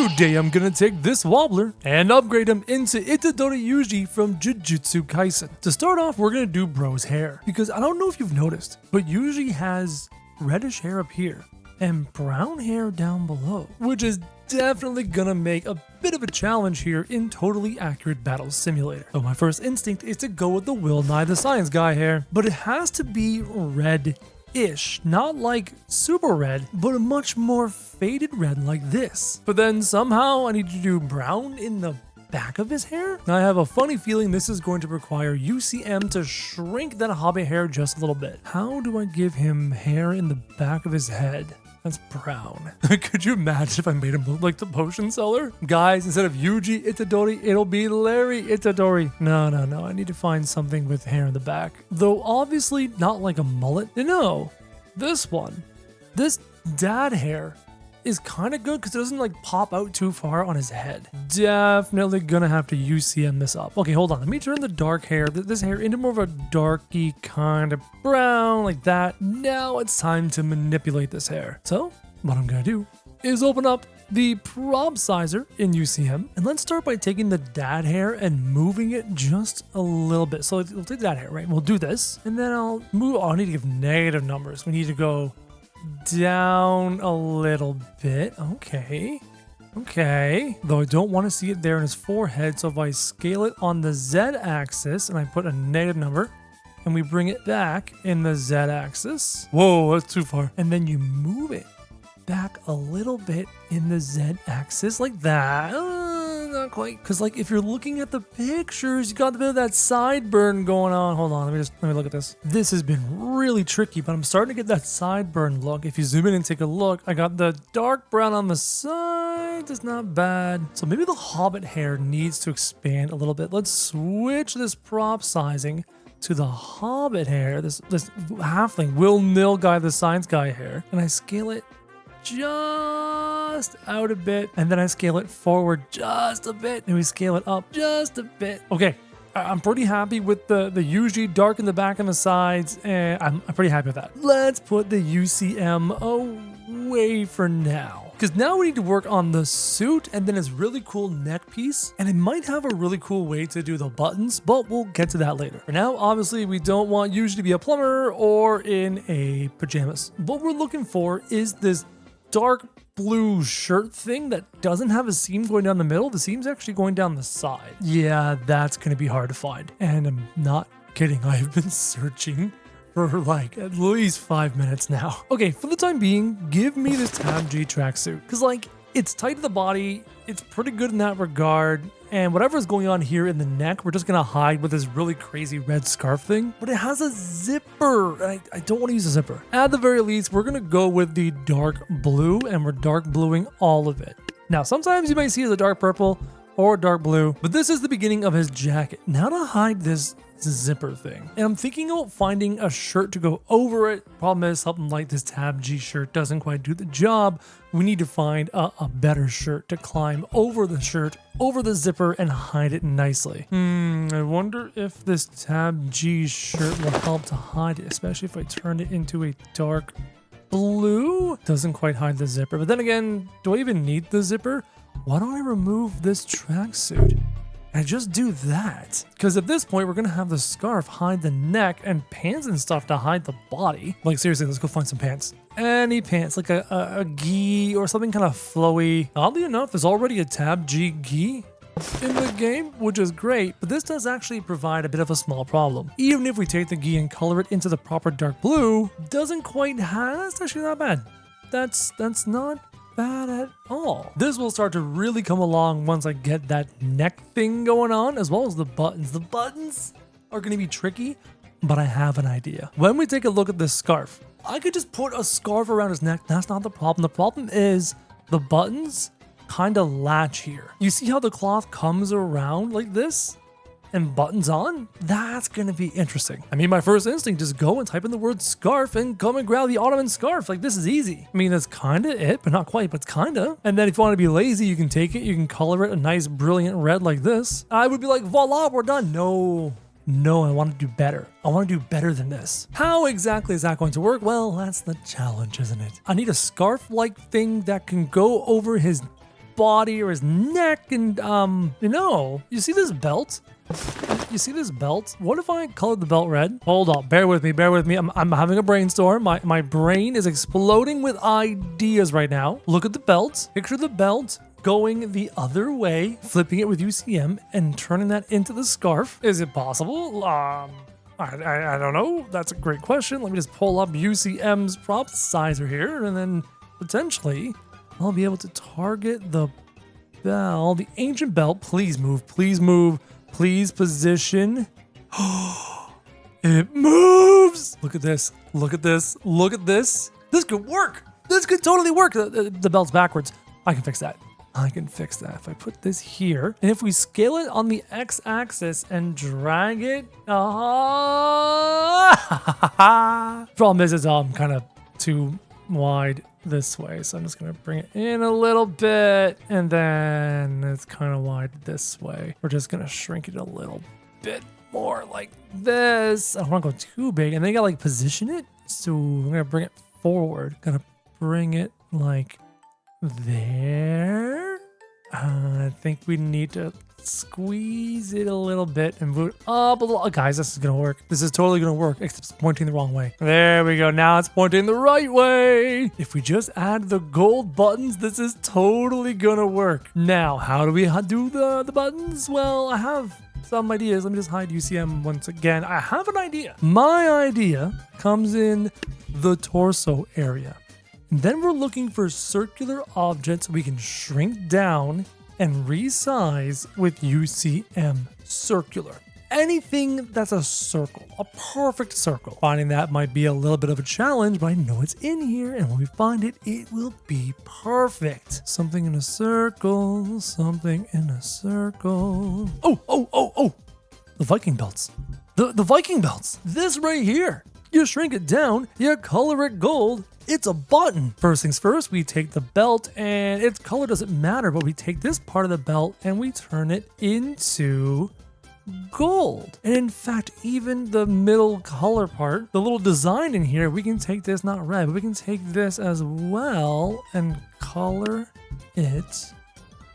Today I'm gonna take this Wobbler and upgrade him into Itadori Yuji from Jujutsu Kaisen. To start off, we're gonna do bro's hair, because I don't know if you've noticed, but Yuji has reddish hair up here and brown hair down below, which is definitely gonna make a bit of a challenge here in Totally Accurate Battle Simulator. So my first instinct is to go with the Will Nye the Science Guy hair, but it has to be red-ish, not like super red, but a much more faded red like this. But then somehow I need to do brown in the back of his hair. Now I have a funny feeling this is going to require UCM to shrink that hobbit hair just a little bit. How do I give him hair in the back of his head? That's brown. Could you imagine if I made him look like the potion seller? Guys, instead of Yuji Itadori, it'll be Larry Itadori. No. I need to find something with hair in the back. Though obviously not like a mullet. No, this one. This dad hair is kind of good because it doesn't like pop out too far on his head. Definitely gonna have to UCM this up. Okay, hold on. Let me turn the dark hair, this hair, into more of a darky kind of brown like that. Now it's time to manipulate this hair. So what I'm gonna do is open up the prop sizer in UCM, and let's start by taking the dad hair and moving it just a little bit. So we'll take that hair, right? We'll do this, and then I'll move. Oh, I need to give negative numbers. We need to go down a little bit. Okay. Though I don't want to see it there in his forehead, so if I scale it on the Z-axis and I put a negative number and we bring it back in the Z-axis. Whoa, that's too far. And then you move it back a little bit in the Z-axis like that. Not quite. Because like if you're looking at the pictures, you got a bit of that sideburn going on. Hold on, let me look at this. This has been really tricky, but I'm starting to get that sideburn look. If you zoom in and take a look, I got the dark brown on the side. It's not bad. So maybe the hobbit hair needs to expand a little bit. Let's switch this prop sizing to the hobbit hair, this halfling Will Nil guy, the science guy hair, and I scale it just out a bit, and then I scale it forward just a bit, and we scale it up just a bit. Okay, I'm pretty happy with the Yuji dark in the back and the sides, and I'm pretty happy with that. Let's put the UCM away for now, because now we need to work on the suit and then his really cool neck piece, and it might have a really cool way to do the buttons, but we'll get to that later. For now, obviously, we don't want Yuji to be a plumber or in a pajamas. What we're looking for is this dark blue shirt thing that doesn't have a seam going down the middle. The seam's actually going down the side. Yeah, that's going to be hard to find. And I'm not kidding. I've been searching for like at least 5 minutes now. Okay, for the time being, give me this Tab G tracksuit. Because like, it's tight to the body. It's pretty good in that regard. And whatever's going on here in the neck, we're just going to hide with this really crazy red scarf thing. But it has a zipper. I don't want to use a zipper. At the very least, we're going to go with the dark blue, and we're dark bluing all of it. Now, sometimes you might see it as a dark purple or dark blue, but this is the beginning of his jacket. Now to hide this zipper thing. And I'm thinking about finding a shirt to go over it. Problem is, something like this Tab G shirt doesn't quite do the job. We need to find a better shirt to climb over the shirt, over the zipper, and hide it nicely. I wonder if this Tab G shirt will help to hide it, especially if I turn it into a dark blue. Doesn't quite hide the zipper. But then again, do I even need the zipper? Why don't I remove this tracksuit? I just do that, because at this point we're gonna have the scarf hide the neck and pants and stuff to hide the body. Like seriously, let's go find some pants. Any pants, like a gi or something kind of flowy. Oddly enough, there's already a Tab G gi in the game, which is great, but this does actually provide a bit of a small problem. Even if we take the gi and color it into the proper dark blue, doesn't quite have. That's actually not bad. That's not bad at all. This will start to really come along once I get that neck thing going on, as well as the buttons. The buttons are going to be tricky, but I have an idea. When we take a look at this scarf, I could just put a scarf around his neck. That's not the problem. The problem is the buttons kind of latch here. You see how the cloth comes around like this and buttons on? That's gonna be interesting. I mean, my first instinct is go and type in the word scarf and come and grab the Ottoman scarf. Like, this is easy. I mean, that's kind of it, but not quite, but it's kind of. And then if you want to be lazy, you can take it, you can color it a nice brilliant red like this. I would be like, voila, we're done. No, I want to do better. I want to do better than this. How exactly is that going to work? Well, that's the challenge, isn't it? I need a scarf-like thing that can go over his body or his neck. And, you see this belt? You see this belt? What if I colored the belt red? Hold on, bear with me. I'm having a brainstorm. My brain is exploding with ideas right now. Look at the belt. Picture the belt going the other way, flipping it with UCM and turning that into the scarf. Is it possible? I don't know. That's a great question. Let me just pull up UCM's prop sizer here, and then potentially I'll be able to target the bell, the ancient belt. Please move. Please move. Please position. It moves. Look at this. Look at this. Look at this. This could work. This could totally work. The belt's backwards. I can fix that. I can fix that. If I put this here, and if we scale it on the x-axis and drag it, problem is I'm kind of too wide this way, so I'm just gonna bring it in a little bit, and then it's kind of wide this way. We're just gonna shrink it a little bit more like this. I don't want to go too big, and then you gotta like position it. So I'm gonna bring it forward. Gonna bring it like there. I think we need to squeeze it a little bit and move it up a little. Oh, guys, this is gonna work. This is totally gonna work, except it's pointing the wrong way. There we go. Now it's pointing the right way. If we just add the gold buttons, this is totally gonna work. Now, how do we do the buttons? Well, I have some ideas. Let me just hide UCM once again. I have an idea. My idea comes in the torso area. And then we're looking for circular objects we can shrink down and resize with UCM circular. Anything that's a circle, a perfect circle. Finding that might be a little bit of a challenge, but I know it's in here, and when we find it, it will be perfect. Something in a circle, something in a circle. Oh! The Viking belts. The Viking belts. This right here. You shrink it down, you color it gold, it's a button. First things first, we take the belt, and its color doesn't matter, but we take this part of the belt and we turn it into gold. And in fact, even the middle color part, the little design in here, we can take this, not red, but we can take this as well and color it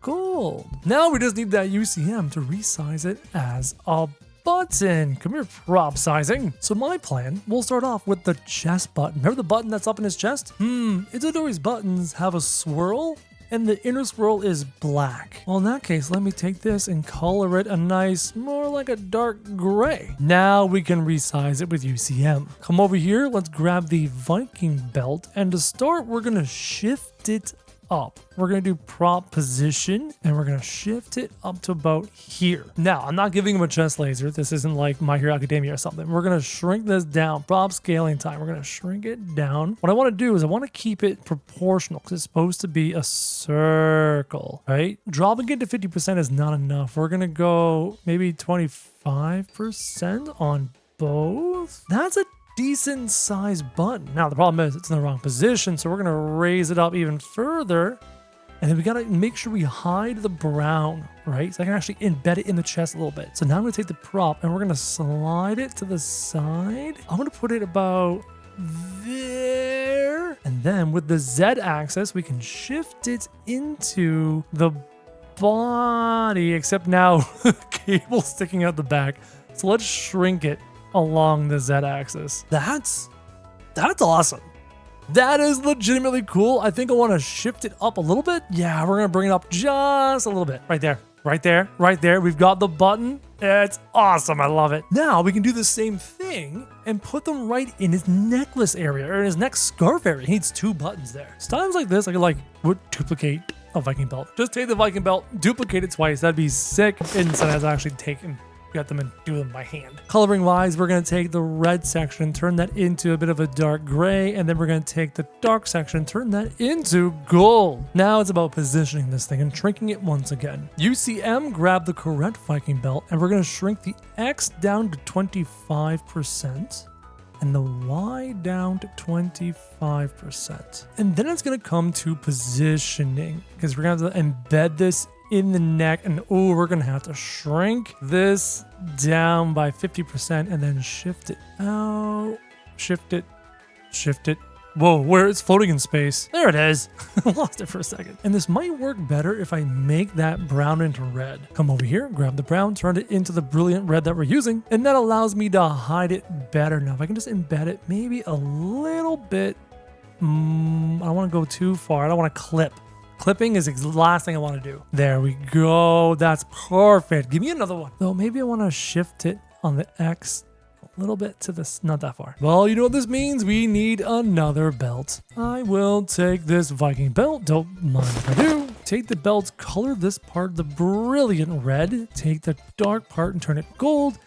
gold. Now we just need that UCM to resize it as a button. Come here, prop sizing. So my plan, we'll start off with the chest button. Remember the button that's up in his chest? Itadori's buttons have a swirl, and the inner swirl is black. Well, in that case, let me take this and color it a nice, more like a dark gray. Now we can resize it with UCM. Come over here, let's grab the Viking belt, and to start, we're gonna shift it up. We're gonna do prop position, and we're gonna shift it up to about here. Now, I'm not giving him a chest laser. This isn't like My Hero Academia or something. We're gonna shrink this down. Prop scaling time. We're gonna shrink it down. What I want to do is I want to keep it proportional because it's supposed to be a circle, right? Dropping it to 50% is not enough. We're gonna go maybe 25% on both. That's a decent sized button. Now the problem is it's in the wrong position, so we're gonna raise it up even further, and then we gotta make sure we hide the brown, right? So I can actually embed it in the chest a little bit. So now I'm gonna take the prop and we're gonna slide it to the side. I'm gonna put it about there, and then with the Z axis we can shift it into the body, except now cable sticking out the back. So let's shrink it along the Z axis. That's awesome. That is legitimately cool. I think I want to shift it up a little bit. Yeah, we're gonna bring it up just a little bit. Right there, right there, right there. We've got the button. It's awesome. I love it. Now we can do the same thing and put them right in his necklace area or in his neck scarf area. He needs two buttons there. So times like this, I could duplicate a Viking belt. Just take the Viking belt, duplicate it twice. That'd be sick. Instead of actually get them and do them by hand. Coloring wise, we're going to take the red section, turn that into a bit of a dark gray, and then we're going to take the dark section, turn that into gold. Now it's about positioning this thing and shrinking it once again. UCM grabbed the correct Viking belt, and we're going to shrink the X down to 25% and the Y down to 25%. And then it's going to come to positioning, because we're going to have to embed this in the neck, and we're gonna have to shrink this down by 50% and then shift it out, shift it Whoa, where it's floating in space. There it is. Lost it for a second. And this might work better if I make that brown into red. Come over here, grab the brown, turn it into the brilliant red that we're using, and that allows me to hide it better. Now, if I can just embed it maybe a little bit, I don't want to go too far. I don't want to clip. Clipping is the last thing I want to do. There we go. That's perfect. Give me another one. Though maybe I want to shift it on the X a little bit to this, not that far. Well, you know what this means? We need another belt. I will take this Viking belt. Don't mind if I do. Take the belt, color this part the brilliant red. Take the dark part and turn it gold.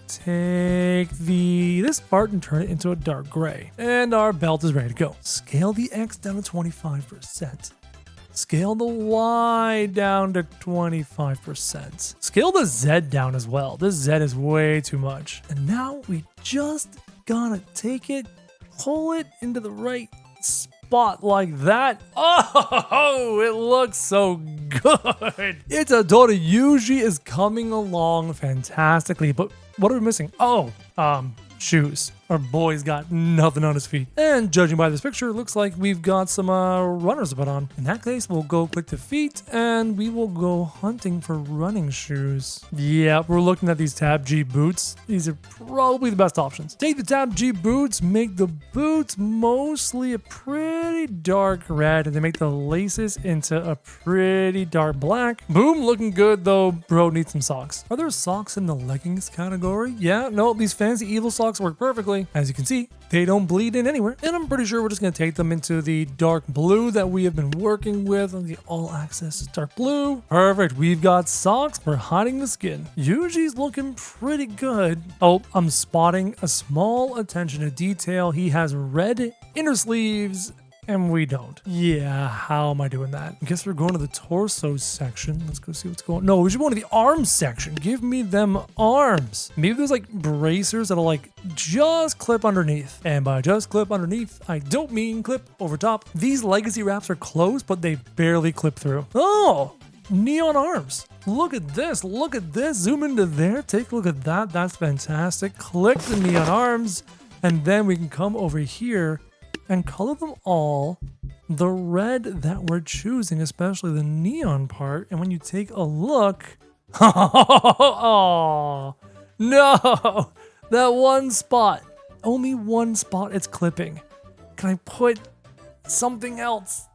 Take this part and turn it into a dark gray. And our belt is ready to go. Scale the X down to 25%. Scale the Y down to 25%. Scale the Z down as well. This Z is way too much. And now we just gotta take it, pull it into the right spot like that. Oh, it looks so good. Itadori YUJI is coming along fantastically, but what are we missing? Oh, shoes. Our boy's got nothing on his feet. And judging by this picture, it looks like we've got some runners to put on. In that case, we'll go click the feet and we will go hunting for running shoes. Yeah, we're looking at these Tab G boots. These are probably the best options. Take the Tab G boots, make the boots mostly a pretty dark red, and then make the laces into a pretty dark black. Boom, looking good though. Bro needs some socks. Are there socks in the leggings category? Yeah, no, these fancy evil socks work perfectly. As you can see, they don't bleed in anywhere. And I'm pretty sure we're just going to take them into the dark blue that we have been working with. On the all access dark blue. Perfect. We've got socks for hiding the skin. Yuji's looking pretty good. Oh, I'm spotting a small attention to detail. He has red inner sleeves and we don't. Yeah, how am I doing that? I guess we're going to the torso section. Let's go see what's going on. No, we should go to the arms section. Give me them arms. Maybe there's like bracers that'll like just clip underneath. And by just clip underneath, I don't mean clip over top. These legacy wraps are closed, but they barely clip through. Oh, neon arms. Look at this. Look at this. Zoom into there. Take a look at that. That's fantastic. Click the neon arms. And then we can come over here and color them all the red that we're choosing, especially the neon part. And when you take a look, oh no, that one spot, only one spot it's clipping. Can I put something else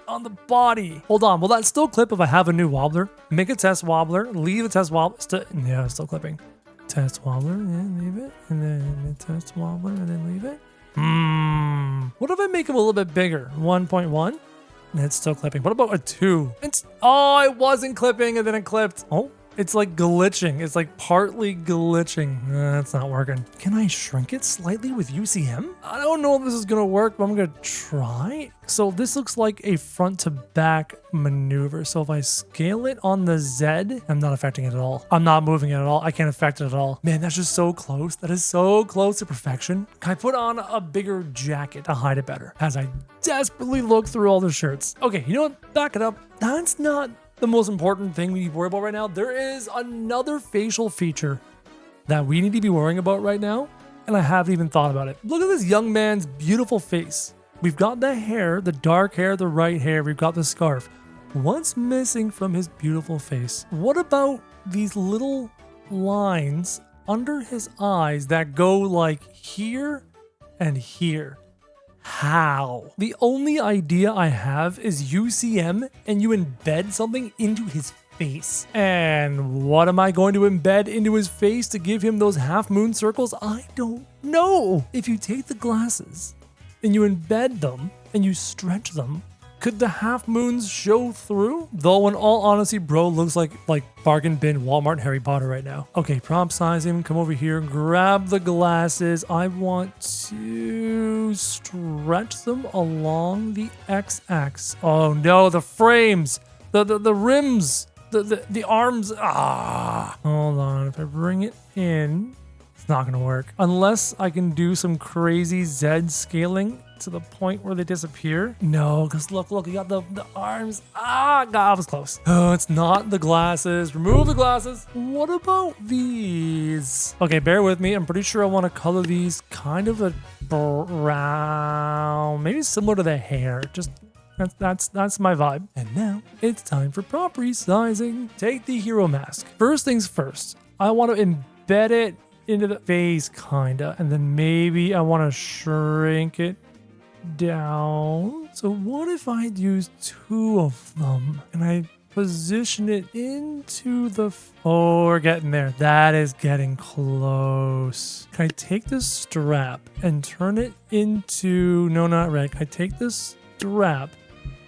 on the body? Hold on, will that still clip if I have a new wobbler? Make a test wobbler, leave a test wobbler, yeah, it's still clipping. Test wobbler, and leave it, and then test wobbler, and then leave it. What if I make them a little bit bigger? 1.1? It's still clipping. What about a 2? Oh, it wasn't clipping and then it clipped. Oh, it's like glitching. It's like partly glitching. That's not working. Can I shrink it slightly with UCM? I don't know if this is gonna work, but I'm gonna try. So this looks like a front to back maneuver. So if I scale it on the Z, I'm not affecting it at all. I'm not moving it at all. I can't affect it at all. Man, that's just so close. That is so close to perfection. Can I put on a bigger jacket to hide it better as I desperately look through all the shirts? Okay, you know what? Back it up. That's not the most important thing we need to worry about right now. There is another facial feature that we need to be worrying about right now, and I haven't even thought about it. Look at this young man's beautiful face. We've got the hair, the dark hair, the right hair, we've got the scarf. What's missing from his beautiful face? What about these little lines under his eyes that go like here and here? How? The only idea I have is UCM and you embed something into his face. And what am I going to embed into his face to give him those half moon circles? I don't know. If you take the glasses and you embed them and you stretch them, could the half moons show through? Though in all honesty, bro looks like bargain bin Walmart Harry Potter right now. Okay, prop size him, come over here, grab the glasses. I want to stretch them along the X-axis. Oh no, the frames, the rims, the arms. Hold on, if I bring it in, it's not gonna work. Unless I can do some crazy Z scaling to the point where they disappear. No, because look, you got the arms. God, I was close. Oh, it's not the glasses. Remove the glasses. What about these? Okay, bear with me. I'm pretty sure I want to color these kind of a brown, maybe similar to the hair. Just that's my vibe. And now it's time for prop resizing. Take the hero mask. First things first, I want to embed it into the face, kinda, and then maybe I want to shrink it down. So what if I use 2 of them and I position it into the... Oh, we're getting there. That is getting close. Can I take this strap and turn it into... No, not red. Can I take this strap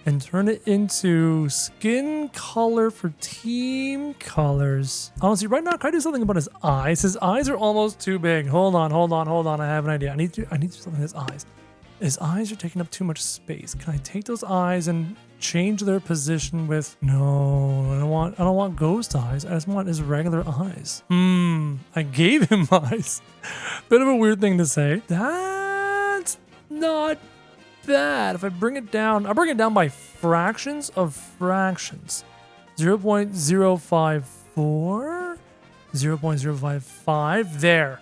and turn it into skin color for team colors? Honestly, right now, can I do something about his eyes? His eyes are almost too big. Hold on. I have an idea. I need to do something with his eyes. His eyes are taking up too much space. Can I take those eyes and change their position with... No, I don't want ghost eyes. I just want his regular eyes. I gave him eyes. Bit of a weird thing to say. That's not bad. If I bring it down, I'll bring it down by fractions of fractions. 0.054, 0.055. There.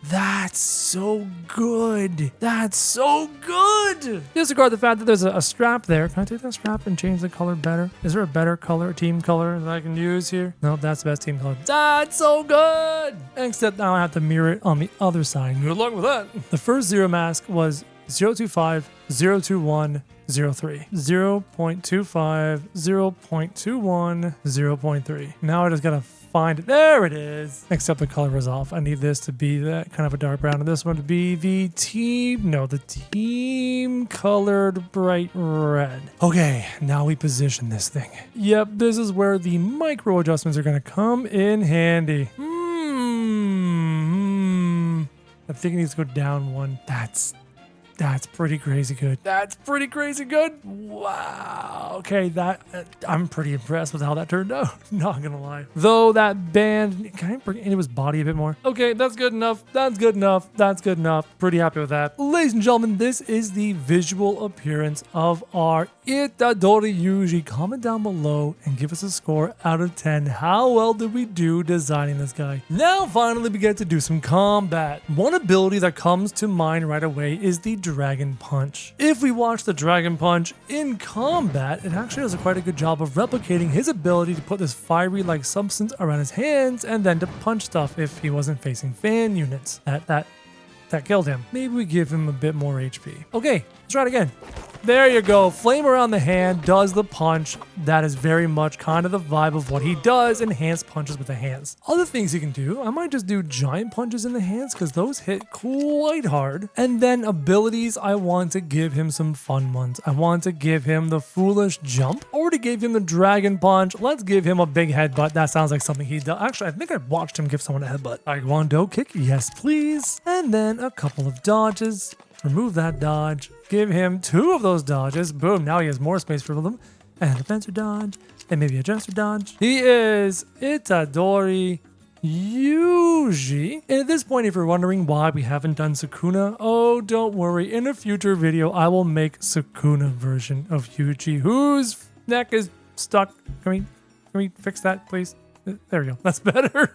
That's so good. That's so good. Disregard the fact that there's a strap there. Can I take that strap and change the color better? Is there a better color, team color that I can use here? No, that's the best team color. That's so good. Except now I have to mirror it on the other side. Good luck with that. The first zero mask was 0.25, 0.21, 0.3. 0.25, 0.21, 0.3. Now I just gotta find it. There it is. Except the color was off. I need this to be that kind of a dark brown, and this one to be the team colored bright red. Okay, now we position this thing. Yep, this is where the micro adjustments are gonna come in handy. I think it needs to go down one. That's pretty crazy good. That's pretty crazy good. Wow. Okay, I'm pretty impressed with how that turned out. Not gonna lie. Though that band, can I bring it into his body a bit more? Okay, that's good enough. That's good enough. That's good enough. Pretty happy with that. Ladies and gentlemen, this is the visual appearance of our Itadori Yuji. Comment down below and give us a score out of 10. How well did we do designing this guy? Now, finally, we get to do some combat. One ability that comes to mind right away is the Dragon Punch. If we watch the Dragon Punch in combat, it actually does quite a good job of replicating his ability to put this fiery-like substance around his hands and then to punch stuff if he wasn't facing fan units. That killed him. Maybe we give him a bit more HP. Okay, let's try it again. There you go. Flame around the hand does the punch. That is very much kind of the vibe of what he does. Enhanced punches with the hands. Other things he can do, I might just do giant punches in the hands because those hit quite hard. And then abilities, I want to give him some fun ones. I want to give him the foolish jump. Already gave him the dragon punch. Let's give him a big headbutt. That sounds like something he does. Actually, I think I watched him give someone a headbutt. Taekwondo kick, yes please. And then a couple of dodges. Remove that dodge. Give him 2 of those dodges. Boom, now he has more space for them. And a fencer dodge. And maybe a jester dodge. He is Itadori Yuji. And at this point, if you're wondering why we haven't done Sukuna, oh, don't worry. In a future video, I will make Sukuna version of Yuji, whose neck is stuck. Can we fix that, please? There we go. That's better.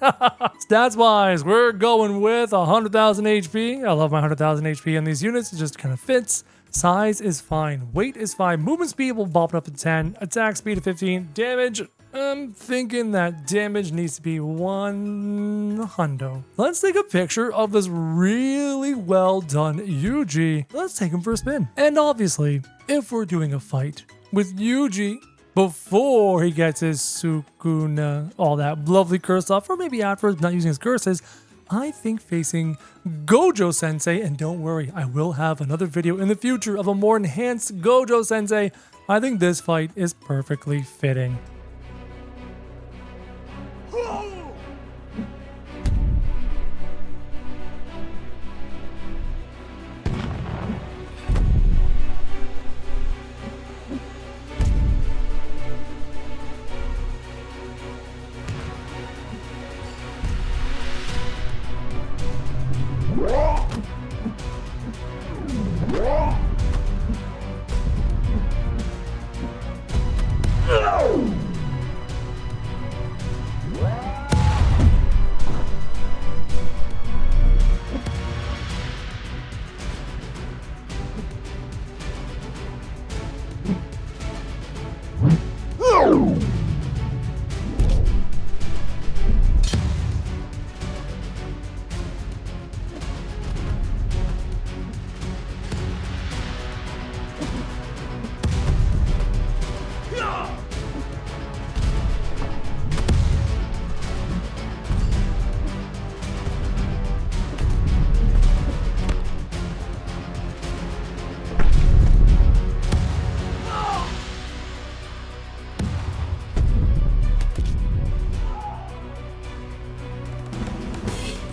Stats wise, we're going with 100,000 HP. I love my 100,000 HP on these units. It just kind of fits. Size is fine. Weight is fine. Movement speed will bump it up to 10. Attack speed to 15. Damage, I'm thinking that damage needs to be 100. Let's take a picture of this really well done Yuji. Let's take him for a spin. And obviously, if we're doing a fight with Yuji, before he gets his Sukuna, all that lovely curse stuff, or maybe afterwards, not using his curses, I think facing Gojo Sensei, and don't worry, I will have another video in the future of a more enhanced Gojo Sensei. I think this fight is perfectly fitting.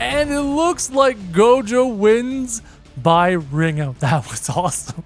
And it looks like Gojo wins by ring out. That was awesome.